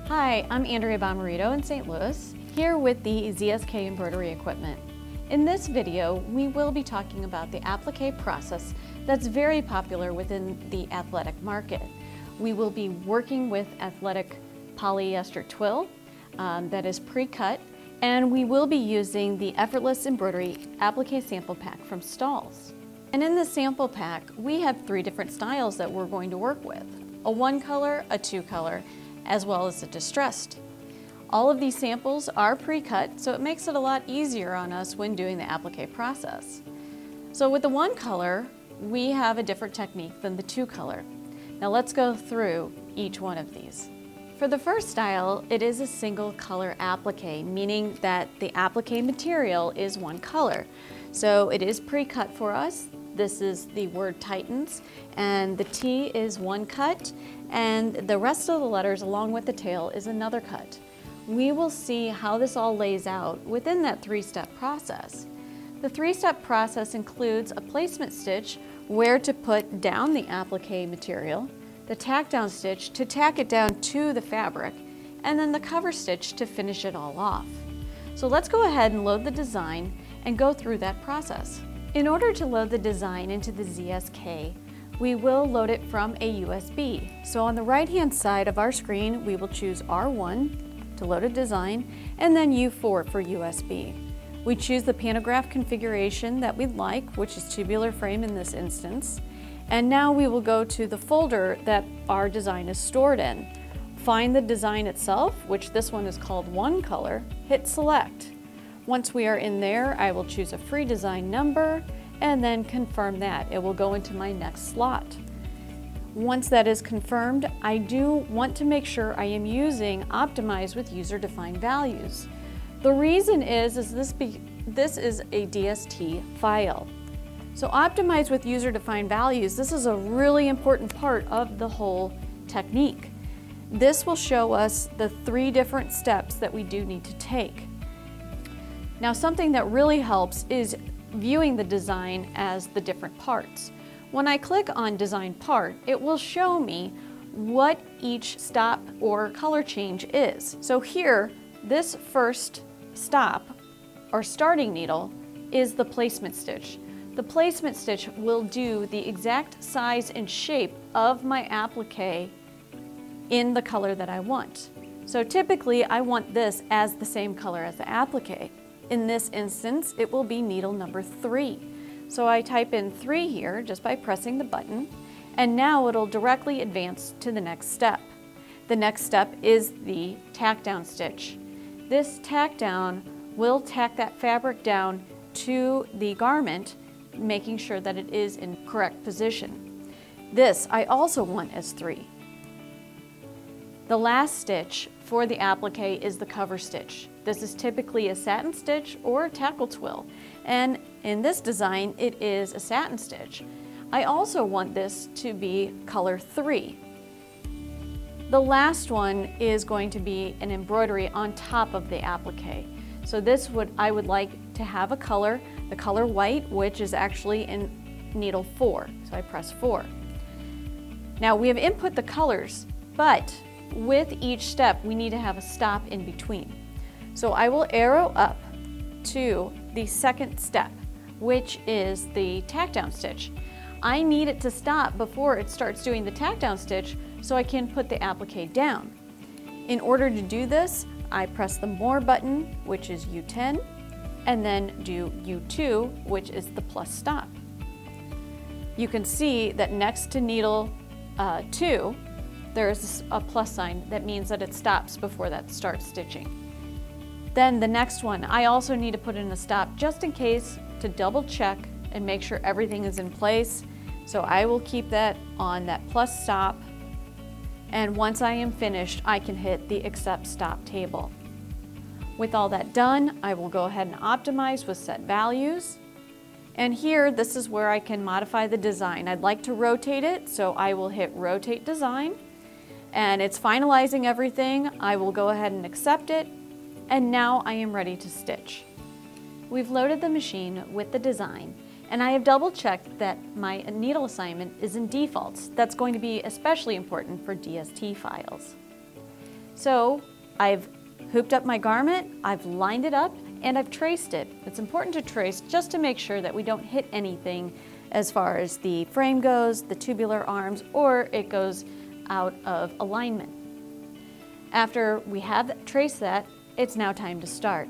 Hi, I'm Andrea Bommarito in St. Louis, here with the ZSK embroidery equipment. In this video, we will be talking about the applique process that's very popular within the athletic market. We will be working with athletic polyester twill that is pre-cut, and we will be using the effortless embroidery applique sample pack from Stahls. And in the sample pack, we have 3 different styles that we're going to work with: a 1-color, a 2-color, as well as a distressed. All of these samples are pre-cut, so it makes it a lot easier on us when doing the applique process. So with the 1-color, we have a different technique than the 2-color. Now let's go through each one of these. For the first style, it is a single color applique, meaning that the applique material is 1 color. So it is pre-cut for us. This is the word Titans, and the T is 1 cut, and the rest of the letters along with the tail is another cut. We will see how this all lays out within that 3-step process. The 3-step process includes a placement stitch where to put down the applique material, the tack down stitch to tack it down to the fabric, and then the cover stitch to finish it all off. So let's go ahead and load the design and go through that process. In order to load the design into the ZSK, we will load it from a USB. So on the right-hand side of our screen, we will choose R1 to load a design, and then U4 for USB. We choose the pantograph configuration that we'd like, which is tubular frame in this instance. And now we will go to the folder that our design is stored in. Find the design itself, which this one is called 1-color, hit select. Once we are in there, I will choose a free design number and then confirm that. It will go into my next slot. Once that is confirmed, I do want to make sure I am using Optimize with user-defined values. The reason is this is a DST file. So Optimize with user-defined values, this is a really important part of the whole technique. This will show us the 3 different steps that we do need to take. Now, something that really helps is viewing the design as the different parts. When I click on Design Part, it will show me what each stop or color change is. So here, this first stop or starting needle is the placement stitch. The placement stitch will do the exact size and shape of my applique in the color that I want. So typically, I want this as the same color as the applique. In this instance, it will be needle number 3. So I type in 3 here just by pressing the button, and now it'll directly advance to the next step. The next step is the tack down stitch. This tack down will tack that fabric down to the garment, making sure that it is in correct position. This I also want as 3. The last stitch for the applique is the cover stitch. This is typically a satin stitch or a tackle twill, and in this design it is a satin stitch. I also want this to be color 3. The last one is going to be an embroidery on top of the applique. So I would like to have a color, the color white, which is actually in needle 4. So I press 4. Now we have input the colors, but with each step we need to have a stop in between. So I will arrow up to the 2nd step, which is the tack down stitch. I need it to stop before it starts doing the tack down stitch so I can put the applique down. In order to do this, I press the More button, which is U10, and then do U2, which is the plus stop. You can see that next to needle 2, there's a plus sign that means that it stops before that starts stitching. Then the next one, I also need to put in a stop just in case to double check and make sure everything is in place. So I will keep that on that plus stop. And once I am finished, I can hit the Accept Stop table. With all that done, I will go ahead and optimize with set values. And here, this is where I can modify the design. I'd like to rotate it, so I will hit Rotate Design. And it's finalizing everything. I will go ahead and accept it. And now I am ready to stitch. We've loaded the machine with the design, and I have double checked that my needle assignment is in defaults. That's going to be especially important for DST files. So I've hooped up my garment, I've lined it up, and I've traced it. It's important to trace just to make sure that we don't hit anything as far as the frame goes, the tubular arms, or it goes out of alignment. After we have traced that, it's now time to start.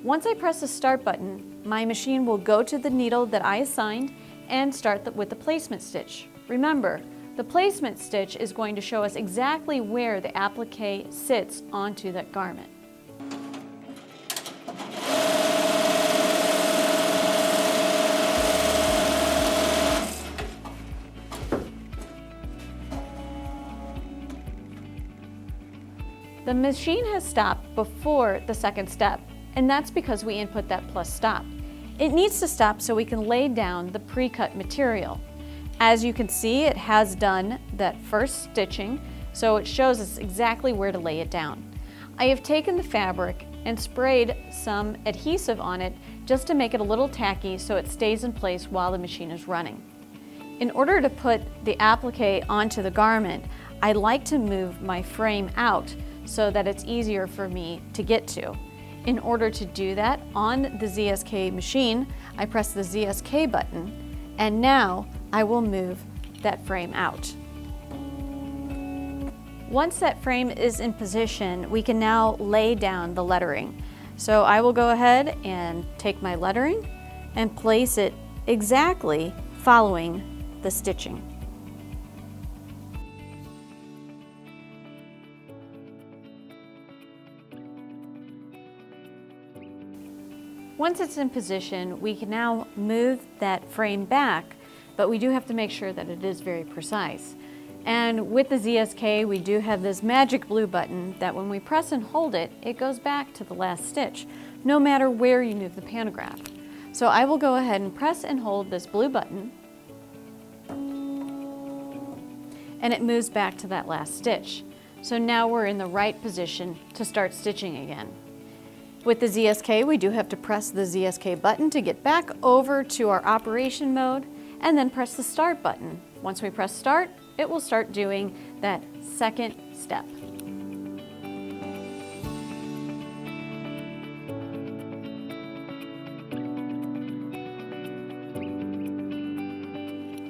Once I press the start button, my machine will go to the needle that I assigned and start with the placement stitch. Remember, the placement stitch is going to show us exactly where the applique sits onto that garment. The machine has stopped before the second step, and that's because we input that plus stop. It needs to stop so we can lay down the pre-cut material. As you can see, it has done that first stitching, so it shows us exactly where to lay it down. I have taken the fabric and sprayed some adhesive on it just to make it a little tacky so it stays in place while the machine is running. In order to put the applique onto the garment, I like to move my frame out so that it's easier for me to get to. In order to do that, on the ZSK machine, I press the ZSK button, and now I will move that frame out. Once that frame is in position, we can now lay down the lettering. So I will go ahead and take my lettering and place it exactly following the stitching. Once it's in position, we can now move that frame back, but we do have to make sure that it is very precise. And with the ZSK, we do have this magic blue button that when we press and hold it, it goes back to the last stitch, no matter where you move the pantograph. So I will go ahead and press and hold this blue button, and it moves back to that last stitch. So now we're in the right position to start stitching again. With the ZSK, we do have to press the ZSK button to get back over to our operation mode, and then press the start button. Once we press start, it will start doing that second step.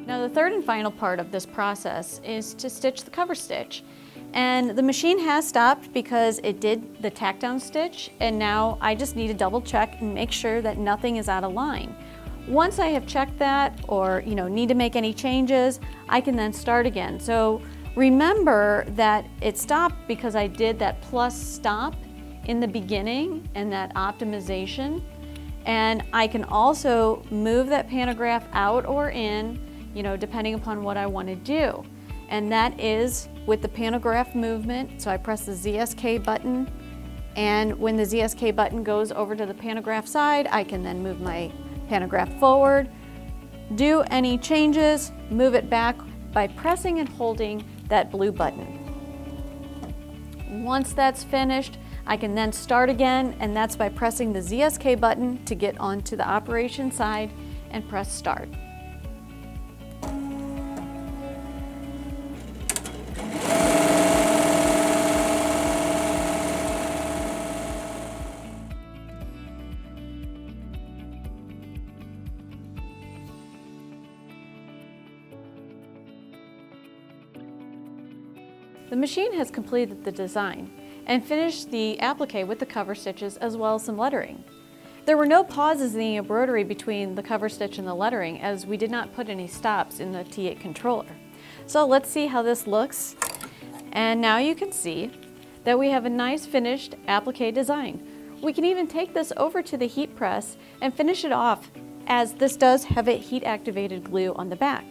Now the third and final part of this process is to stitch the cover stitch. And the machine has stopped because it did the tack down stitch, and now I just need to double check and make sure that nothing is out of line. Once I have checked that, or need to make any changes, I can then start again. So remember that it stopped because I did that plus stop in the beginning and that optimization. And I can also move that pantograph out or in, depending upon what I want to do. And that is with the pantograph movement. So I press the ZSK button, and when the ZSK button goes over to the pantograph side, I can then move my pantograph forward, do any changes, move it back by pressing and holding that blue button. Once that's finished, I can then start again, and that's by pressing the ZSK button to get onto the operation side and press start. The machine has completed the design and finished the applique with the cover stitches as well as some lettering. There were no pauses in the embroidery between the cover stitch and the lettering, as we did not put any stops in the T8 controller. So let's see how this looks. And now you can see that we have a nice finished applique design. We can even take this over to the heat press and finish it off, as this does have a heat activated glue on the back.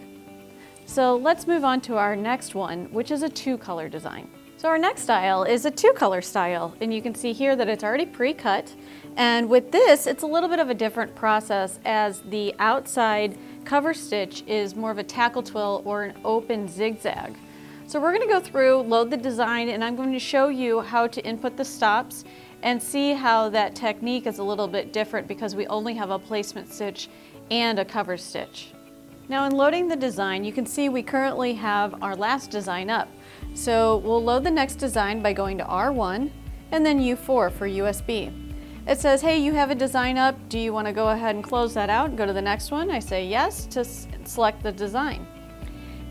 So let's move on to our next one, which is a two-color design. So our next style is a two-color style, and you can see here that it's already pre-cut. And with this, it's a little bit of a different process, as the outside cover stitch is more of a tackle twill or an open zigzag. So we're going to go through, load the design, and I'm going to show you how to input the stops and see how that technique is a little bit different because we only have a placement stitch and a cover stitch. Now in loading the design, you can see we currently have our last design up. So we'll load the next design by going to R1 and then U4 for USB. It says, hey, you have a design up. Do you want to go ahead and close that out and go to the next one? I say yes to select the design.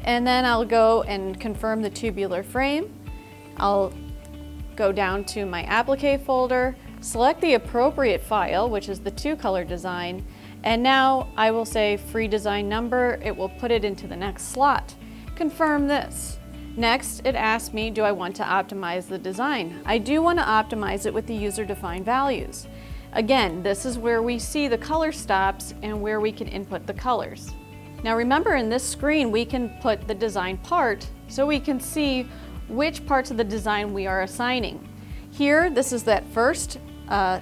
And then I'll go and confirm the tubular frame. I'll go down to my Applique folder, select the appropriate file, which is the 2-color design, and now I will say free design number. It will put it into the next slot. Confirm this. Next, it asks me, do I want to optimize the design? I do want to optimize it with the user-defined values. Again, this is where we see the color stops and where we can input the colors. Now remember, in this screen, we can put the design part so we can see which parts of the design we are assigning. Here, this is that first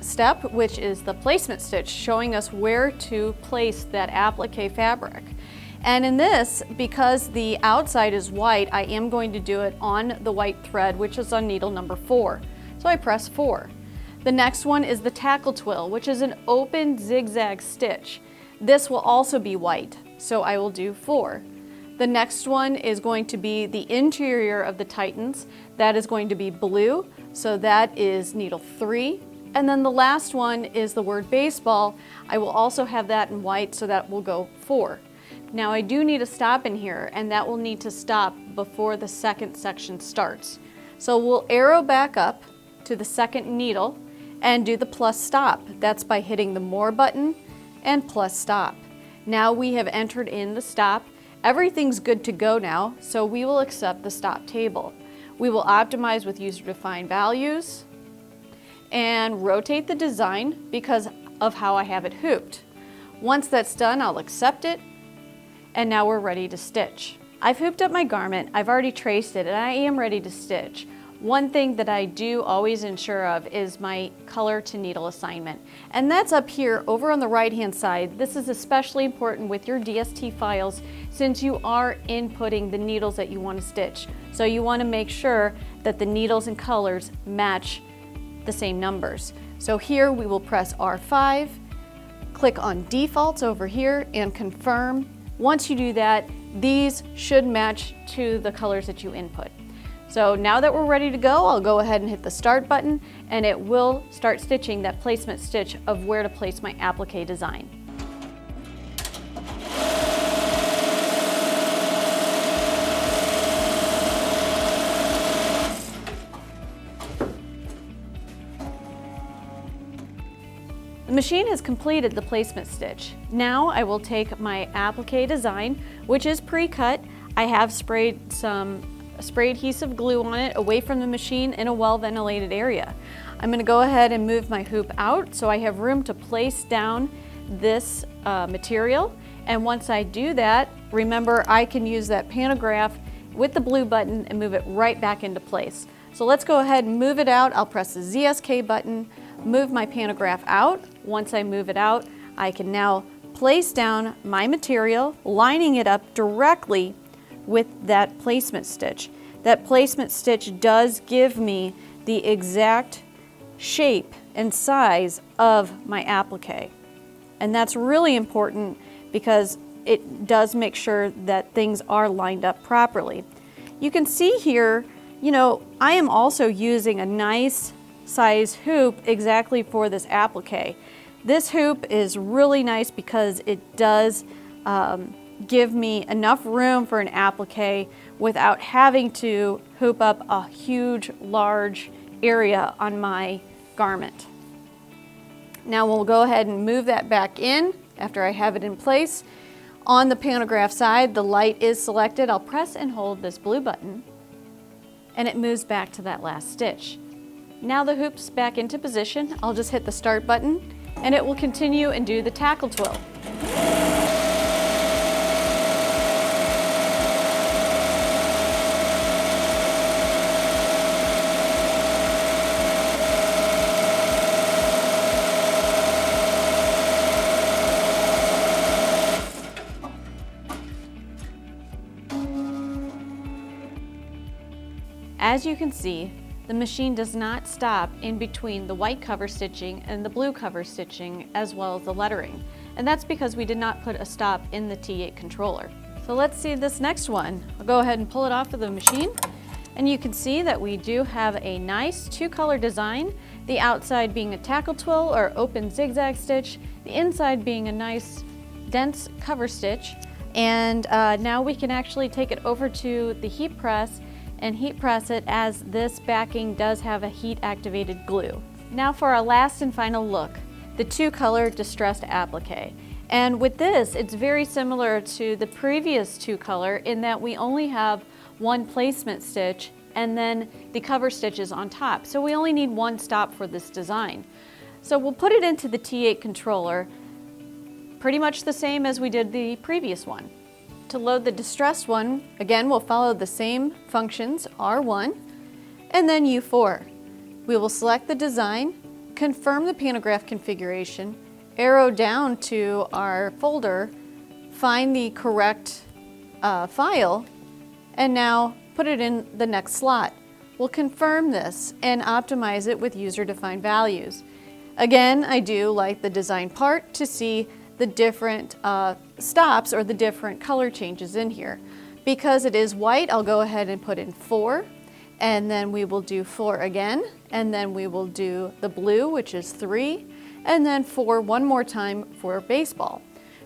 step, which is the placement stitch, showing us where to place that applique fabric. And in this, because the outside is white, I am going to do it on the white thread, which is on needle number 4. So I press 4. The next one is the tackle twill, which is an open zigzag stitch. This will also be white, so I will do 4. The next one is going to be the interior of the Titans. That is going to be blue, so that is needle 3. And then the last one is the word baseball. I will also have that in white, so that will go 4. Now I do need a stop in here, and that will need to stop before the second section starts. So we'll arrow back up to the second needle and do the plus stop. That's by hitting the more button and plus stop. Now we have entered in the stop. Everything's good to go now, so we will accept the stop table. We will optimize with user-defined values and rotate the design because of how I have it hooped. Once that's done, I'll accept it. And now we're ready to stitch. I've hooped up my garment, I've already traced it, and I am ready to stitch. One thing that I do always ensure of is my color to needle assignment. And that's up here over on the right-hand side. This is especially important with your DST files since you are inputting the needles that you want to stitch. So you want to make sure that the needles and colors match the same numbers. So here we will press R5, click on defaults over here and confirm. Once you do that, these should match to the colors that you input. So now that we're ready to go, I'll go ahead and hit the start button and it will start stitching that placement stitch of where to place my applique design. The machine has completed the placement stitch. Now I will take my applique design, which is pre-cut. I have sprayed some spray adhesive glue on it away from the machine in a well-ventilated area. I'm going to go ahead and move my hoop out so I have room to place down this material. And once I do that, remember I can use that pantograph with the blue button and move it right back into place. So let's go ahead and move it out. I'll press the ZSK button, move my pantograph out. Once I move it out, I can now place down my material, lining it up directly with that placement stitch. That placement stitch does give me the exact shape and size of my applique. And that's really important because it does make sure that things are lined up properly. You can see here, I am also using a nice size hoop exactly for this applique. This hoop is really nice because it does give me enough room for an applique without having to hoop up a huge, large area on my garment. Now we'll go ahead and move that back in after I have it in place. On the pantograph side, the light is selected. I'll press and hold this blue button and it moves back to that last stitch. Now the hoop's back into position. I'll just hit the start button and it will continue and do the tackle twill. As you can see, the machine does not stop in between the white cover stitching and the blue cover stitching, as well as the lettering. and that's because we did not put a stop in the T8 controller. So let's see this next one. I'll go ahead and pull it off of the machine, and you can see that we do have a nice two-color design, the outside being a tackle twill or open zigzag stitch, the inside being a nice dense cover stitch. And now we can actually take it over to the heat press and heat press it, as this backing does have a heat activated glue. Now for our last and final look, the two-color distressed applique. And with this, it's very similar to the previous two-color in that we only have one placement stitch and then the cover stitches on top. So we only need one stop for this design. So we'll put it into the T8 controller, pretty much the same as we did the previous one. To load the distressed one, again, we'll follow the same functions, R1 and then U4. We will select the design, confirm the pantograph configuration, arrow down to our folder, find the correct file, and now put it in the next slot. We'll confirm this and optimize it with user-defined values. Again, I do like the design part to see the different stops or the different color changes in here. Because it is white, I'll go ahead and put in 4, and then we will do 4 again, and then we will do the blue, which is 3, and then 4 one more time for baseball.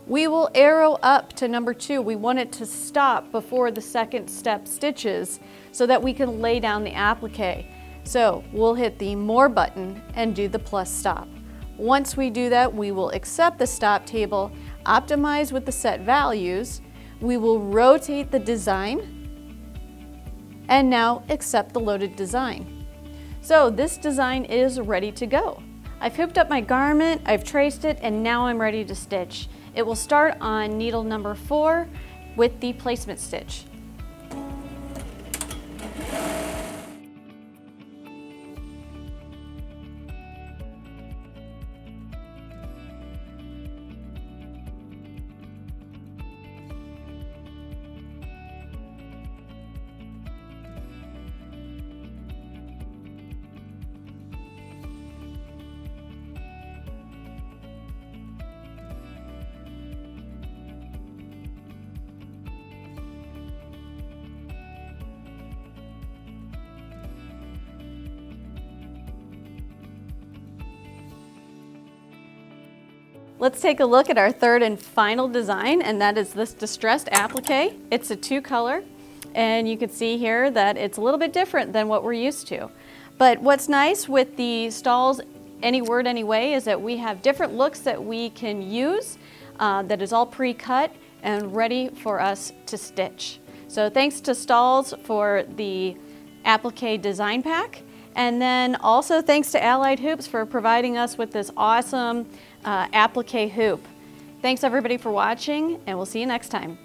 We will arrow up to number 2. We want it to stop before the second step stitches so that we can lay down the applique. So we'll hit the More button and do the plus stop. Once we do that, we will accept the stop table, optimize with the set values, we will rotate the design, and now accept the loaded design. So this design is ready to go. I've hooped up my garment, I've traced it, and now I'm ready to stitch. It will start on needle number 4 with the placement stitch. Let's take a look at our third and final design, and that is this distressed applique. It's a two-color, and you can see here that it's a little bit different than what we're used to. But what's nice with the Stahls Any Word Anyway is that we have different looks that we can use that is all pre-cut and ready for us to stitch. So thanks to Stahls for the applique design pack. And then also thanks to Allied Hoops for providing us with this awesome applique hoop. Thanks everybody for watching, and we'll see you next time.